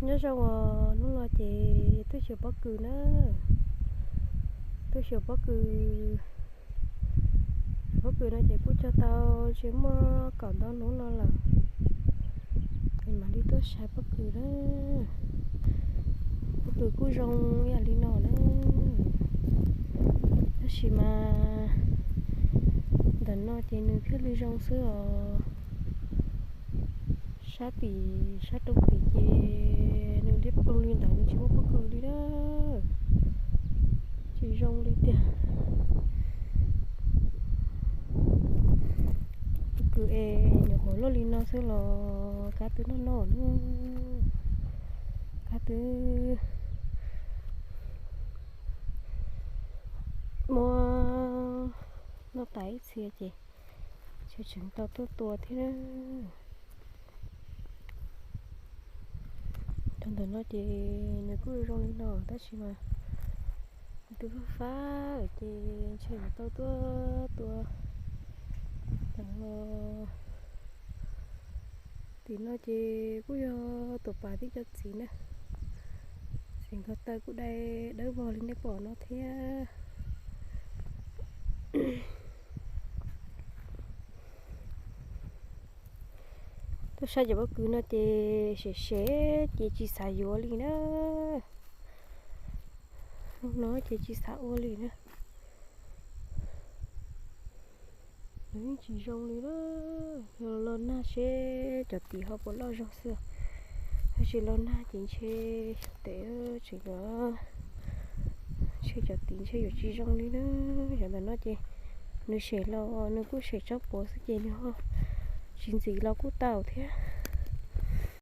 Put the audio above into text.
nhớ sao nó là chị tôi chịu bất cứ nữa, tôi chịu bất cứ nó chị cũng cho tao chỉ mà còn tao nó là mà đi tôi sai bất cứ đó, bất cứ cứ rong ya đi nó đó, nó chỉ mà đợt nó chị nữ phía đi rong xưa sát đông thì chị nữ đi bông liên đảo nữ chỉ một bất cứ đi đó, chị rong đi tiền cứ nhỏ hồi nó lên nó sẽ là cá tứ nó nữa, cá tứ mua nó tái xìa chị cho chúng tao tua thế đó, trong đó nó chị nếu cứ rong lên nó ta chỉ mà từ phá ở chị chơi mà tao tua thì nó chỉ cứ tụt bà tí cho chị nè, xin có tay cũng đây đỡ bò lên để bỏ nó thế. Tôi sao giờ bất cứ nó chị chỉ xài vô liền đó, nó chị xài vô liền đó, những chị rong liền đó, rồi lên na sẽ cho tí họ bỏ lo rong xưa, chị lên na chị chơi để chị nó chơi cho tí chơi cho chị rong liền đó, giờ là nó chị nó sẽ lo nó cũng sẽ chọc bỏ sự gì nữa, chuyện gì lo cũng tao thế.